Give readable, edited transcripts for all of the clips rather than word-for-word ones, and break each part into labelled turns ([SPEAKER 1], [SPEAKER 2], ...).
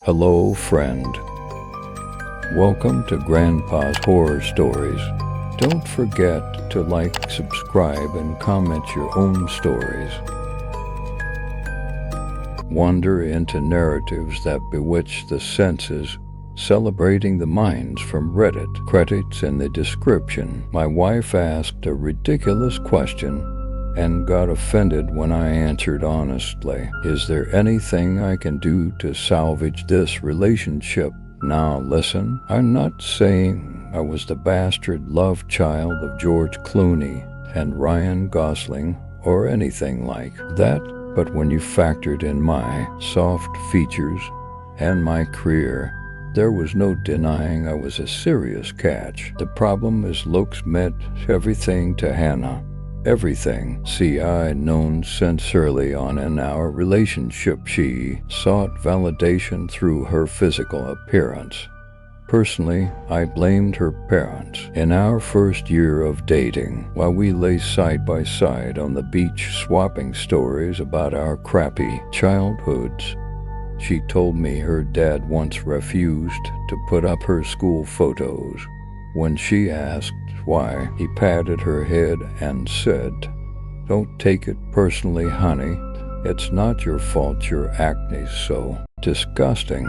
[SPEAKER 1] Hello, friend. Welcome to Grandpa's Horror Stories. Don't forget to like, subscribe, and comment your own stories. Wander into narratives that bewitch the senses, celebrating the minds from Reddit. Credits in the description. My wife asked a ridiculous question and got offended when I answered honestly. Is there anything I can do to salvage this relationship? Now listen, I'm not saying I was the bastard love child of George Clooney and Ryan Gosling or anything like that, but when you factored in my soft features and my career, there was no denying I was a serious catch. The problem is looks meant everything to Hannah. Everything. See, I had known since early on in our relationship she sought validation through her physical appearance. Personally, I blamed her parents. In our first year of dating, while we lay side by side on the beach swapping stories about our crappy childhoods, she told me her dad once refused to put up her school photos. When she asked why, he patted her head and said, "Don't take it personally, honey. It's not your fault your acne's so disgusting."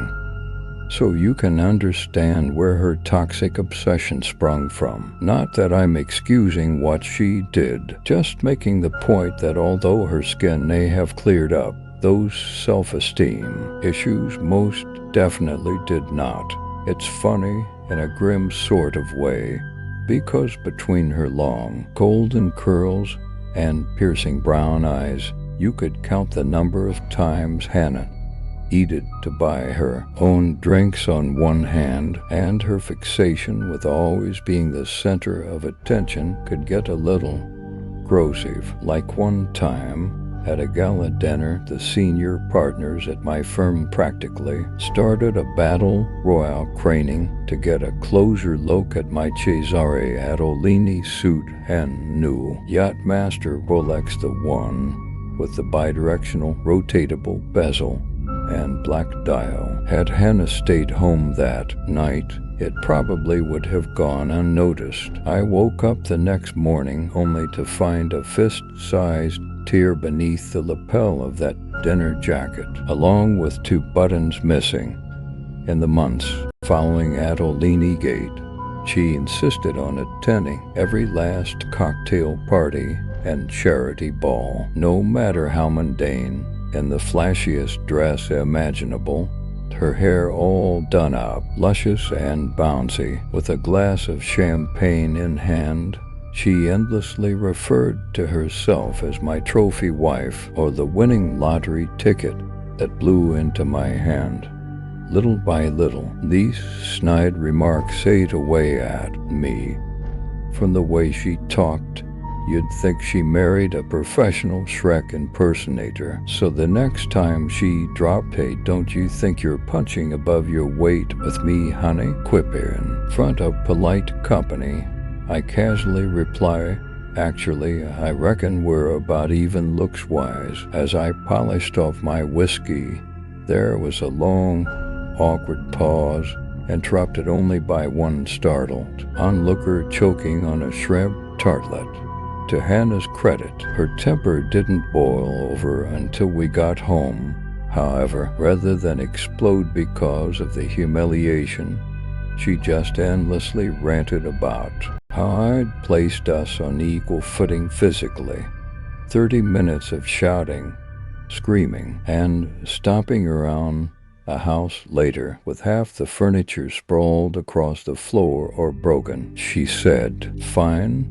[SPEAKER 1] So you can understand where her toxic obsession sprung from. Not that I'm excusing what she did, just making the point that although her skin may have cleared up, those self-esteem issues most definitely did not. It's funny in a grim sort of way, because between her long, golden curls and piercing brown eyes, you could count the number of times Hannah needed to buy her own drinks on one hand, and her fixation with always being the center of attention could get a little corrosive. Like one time, at a gala dinner, the senior partners at my firm practically started a battle royale craning to get a closer look at my Cesare Adolini suit and new Yachtmaster Rolex, the one with the bidirectional rotatable bezel and black dial. Had Hannah stayed home that night, it probably would have gone unnoticed. I woke up the next morning only to find a fist-sized tear beneath the lapel of that dinner jacket, along with 2 buttons missing. In the months following Adolini Gate, she insisted on attending every last cocktail party and charity ball, no matter how mundane, in the flashiest dress imaginable, her hair all done up, luscious and bouncy, with a glass of champagne in hand. She endlessly referred to herself as my trophy wife or the winning lottery ticket that blew into my hand. Little by little, these snide remarks ate away at me. From the way she talked, you'd think she married a professional Shrek impersonator. So the next time she dropped a "Don't you think you're punching above your weight with me, honey?" quip in front of polite company, I casually reply, "Actually, I reckon we're about even looks-wise." As I polished off my whiskey, there was a long, awkward pause, interrupted only by one startled onlooker choking on a shrimp tartlet. To Hannah's credit, her temper didn't boil over until we got home. However, rather than explode because of the humiliation, she just endlessly ranted about how I'd placed us on equal footing physically. 30 minutes of shouting, screaming, and stomping around a house later, with half the furniture sprawled across the floor or broken, she said, "Fine,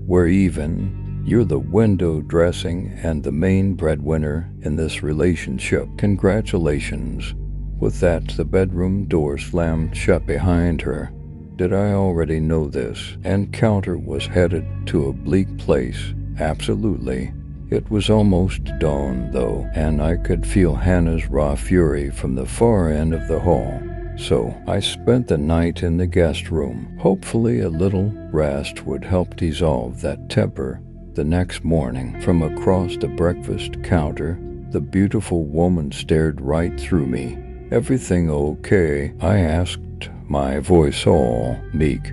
[SPEAKER 1] we're even. You're the window dressing and the main breadwinner in this relationship. Congratulations." With that, the bedroom door slammed shut behind her. Did I already know this? Encounter was headed to a bleak place. Absolutely. It was almost dawn, though, and I could feel Hannah's raw fury from the far end of the hall. So I spent the night in the guest room. Hopefully a little rest would help dissolve that temper. The next morning, from across the breakfast counter, the beautiful woman stared right through me, "Everything okay?" I asked, my voice all meek.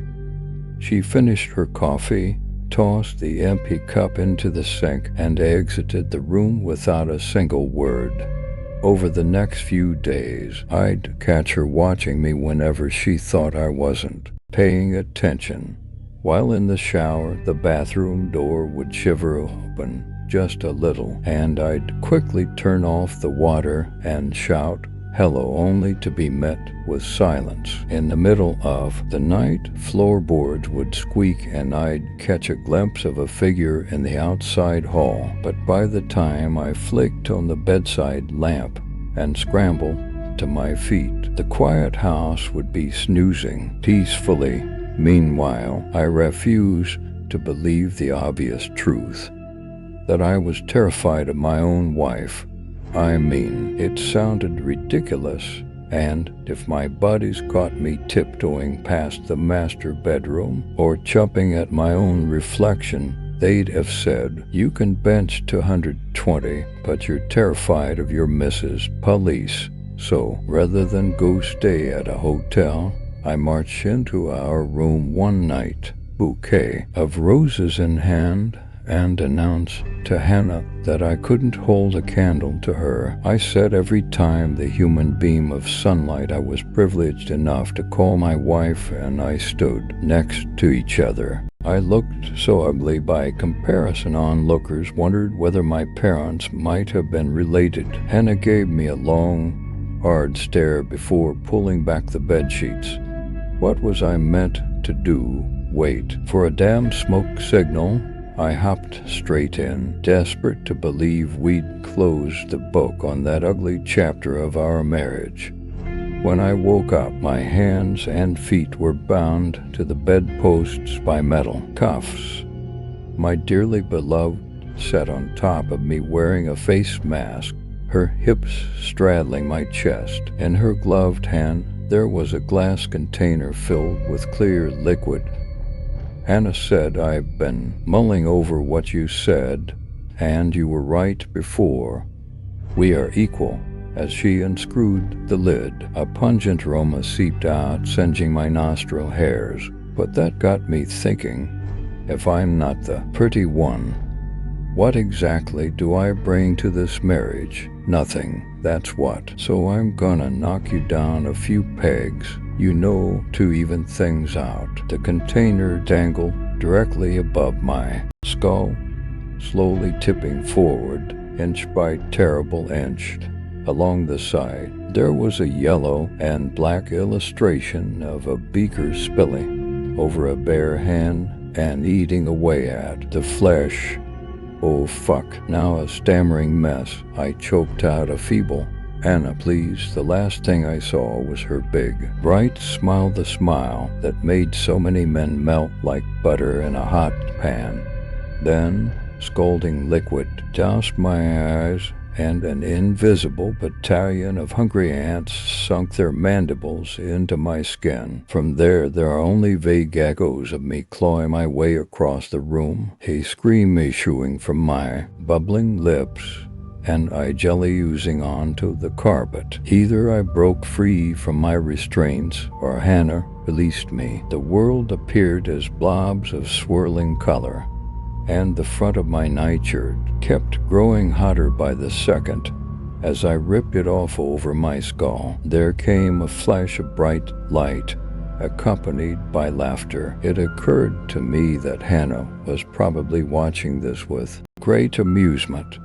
[SPEAKER 1] She finished her coffee, tossed the empty cup into the sink, and exited the room without a single word. Over the next few days, I'd catch her watching me whenever she thought I wasn't paying attention. While in the shower, the bathroom door would shiver open just a little, and I'd quickly turn off the water and shout hello, only to be met with silence. In the middle of the night, floorboards would squeak and I'd catch a glimpse of a figure in the outside hall. But by the time I flicked on the bedside lamp and scrambled to my feet, the quiet house would be snoozing peacefully. Meanwhile, I refused to believe the obvious truth, that I was terrified of my own wife. I mean, it sounded ridiculous, and if my buddies caught me tiptoeing past the master bedroom or jumping at my own reflection, they'd have said, "You can bench to 120, but you're terrified of your missus, police." So, rather than go stay at a hotel, I marched into our room one night, bouquet of roses in hand, and announced to Hannah that I couldn't hold a candle to her. I said every time the human beam of sunlight I was privileged enough to call my wife and I stood next to each other. I looked so ugly by comparison onlookers wondered whether my parents might have been related. Hannah gave me a long, hard stare before pulling back the bedsheets. What was I meant to do? Wait for a damn smoke signal? I hopped straight in, desperate to believe we'd closed the book on that ugly chapter of our marriage. When I woke up, my hands and feet were bound to the bedposts by metal cuffs. My dearly beloved sat on top of me wearing a face mask, her hips straddling my chest. In her gloved hand, there was a glass container filled with clear liquid. Hannah said, "I've been mulling over what you said, and you were right before. We are equal." As she unscrewed the lid, a pungent aroma seeped out, singeing my nostril hairs. But that got me thinking, if I'm not the pretty one, what exactly do I bring to this marriage? Nothing, that's what. So I'm gonna knock you down a few pegs, to even things out. The container dangled directly above my skull, slowly tipping forward, inch by terrible inch. Along the side, there was a yellow and black illustration of a beaker spilling over a bare hand and eating away at the flesh. Oh fuck, now a stammering mess. I choked out a feeble, "Anna, please." The last thing I saw was her big, bright smile, the smile that made so many men melt like butter in a hot pan. Then, scalding liquid doused my eyes, and an invisible battalion of hungry ants sunk their mandibles into my skin. From there are only vague echoes of me clawing my way across the room, a scream issuing from my bubbling lips, and I jelly oozing onto the carpet. Either I broke free from my restraints, or Hannah released me. The world appeared as blobs of swirling color, and the front of my nightshirt kept growing hotter by the second. As I ripped it off over my skull, there came a flash of bright light, accompanied by laughter. It occurred to me that Hannah was probably watching this with great amusement,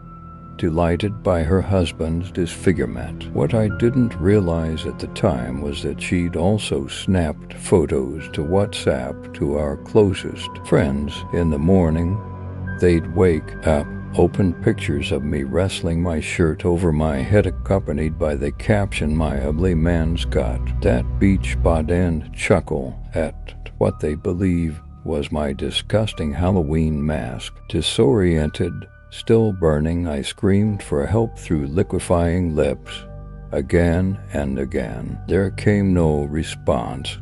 [SPEAKER 1] delighted by her husband's disfigurement. What I didn't realize at the time was that she'd also snapped photos to WhatsApp to our closest friends. In the morning, they'd wake up, open pictures of me wrestling my shirt over my head, accompanied by the caption, "My ugly man's got that beach spot," and chuckle at what they believe was my disgusting Halloween mask. Disoriented, still burning, I screamed for help through liquefying lips. Again and again. There came no response.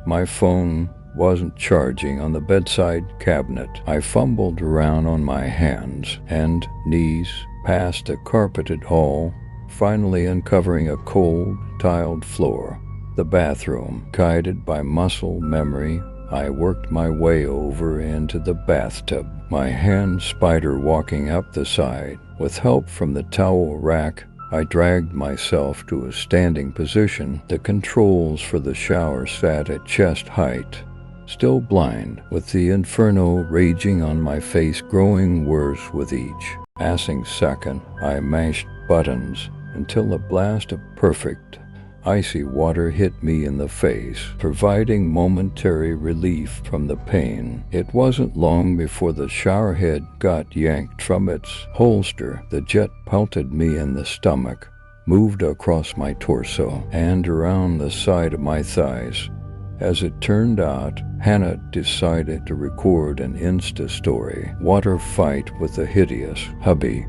[SPEAKER 1] My phone wasn't charging on the bedside cabinet. I fumbled around on my hands and knees past the carpeted hall, finally uncovering a cold, tiled floor. The bathroom. Guided by muscle memory, I worked my way over into the bathtub, my hand spider walking up the side. With help from the towel rack, I dragged myself to a standing position. The controls for the shower sat at chest height. Still blind, with the inferno raging on my face growing worse with each passing second, I mashed buttons until a blast of perfect, icy water hit me in the face, providing momentary relief from the pain. It wasn't long before the shower head got yanked from its holster. The jet pelted me in the stomach, moved across my torso, and around the side of my thighs. As it turned out, Hannah decided to record an Insta story. Water fight with the hideous hubby.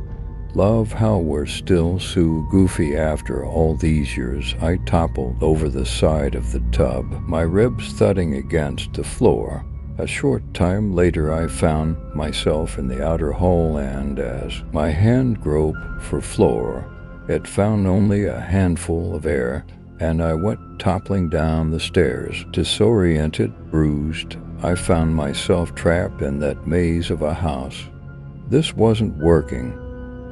[SPEAKER 1] Love how we're still so goofy after all these years. I toppled over the side of the tub, my ribs thudding against the floor. A short time later I found myself in the outer hall, and as my hand groped for floor, it found only a handful of air, and I went toppling down the stairs. Disoriented, bruised, I found myself trapped in that maze of a house. This wasn't working.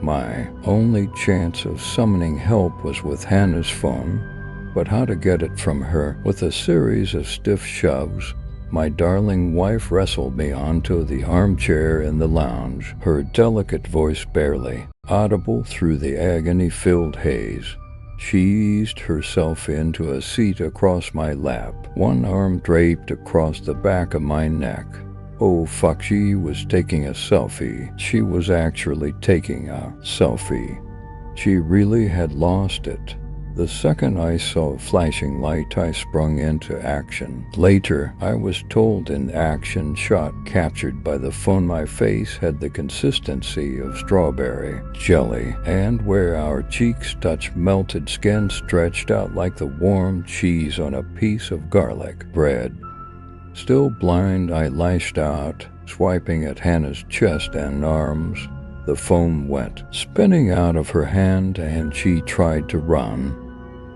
[SPEAKER 1] My only chance of summoning help was with Hannah's phone, but how to get it from her? With a series of stiff shoves, my darling wife wrestled me onto the armchair in the lounge, her delicate voice barely audible through the agony-filled haze. She eased herself into a seat across my lap, one arm draped across the back of my neck. Oh fuck, she was taking a selfie. She was actually taking a selfie. She really had lost it. The second I saw a flashing light, I sprung into action. Later, I was told an action shot captured by the phone my face had the consistency of strawberry jelly, and where our cheeks touched, melted skin stretched out like the warm cheese on a piece of garlic bread. Still blind, I lashed out, swiping at Hannah's chest and arms. The phone went spinning out of her hand, and she tried to run.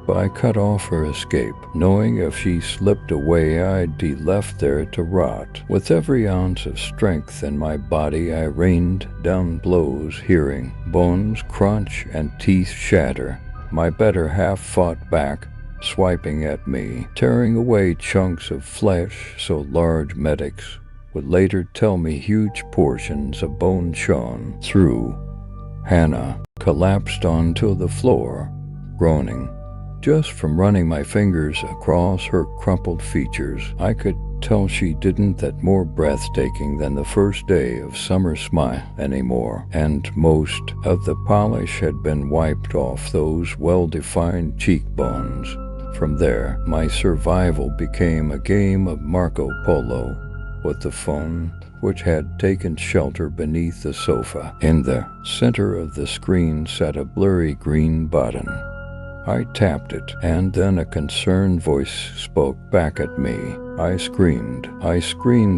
[SPEAKER 1] But I cut off her escape, knowing if she slipped away I'd be left there to rot. With every ounce of strength in my body, I rained down blows, hearing bones crunch and teeth shatter. My better half fought back, swiping at me, tearing away chunks of flesh so large medics would later tell me huge portions of bone shone through. Hannah collapsed onto the floor, groaning. Just from running my fingers across her crumpled features, I could tell she didn't that more breathtaking than the first day of summer smile anymore, and most of the polish had been wiped off those well-defined cheekbones. From there, my survival became a game of Marco Polo, with the phone, which had taken shelter beneath the sofa. In the center of the screen sat a blurry green button. I tapped it, and then a concerned voice spoke back at me. I screamed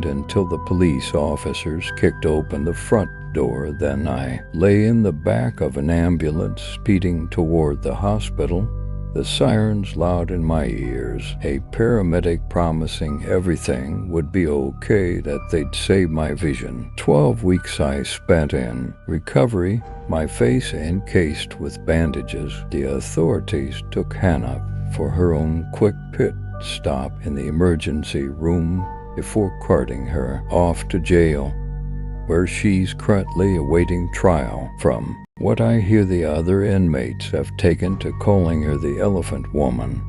[SPEAKER 1] until the police officers kicked open the front door. Then I lay in the back of an ambulance speeding toward the hospital, the sirens loud in my ears, a paramedic promising everything would be okay, that they'd save my vision. 12 weeks I spent in recovery, my face encased with bandages. The authorities took Hannah for her own quick pit stop in the emergency room before carting her off to jail, where she's currently awaiting trial. From what I hear, the other inmates have taken to calling her the Elephant Woman.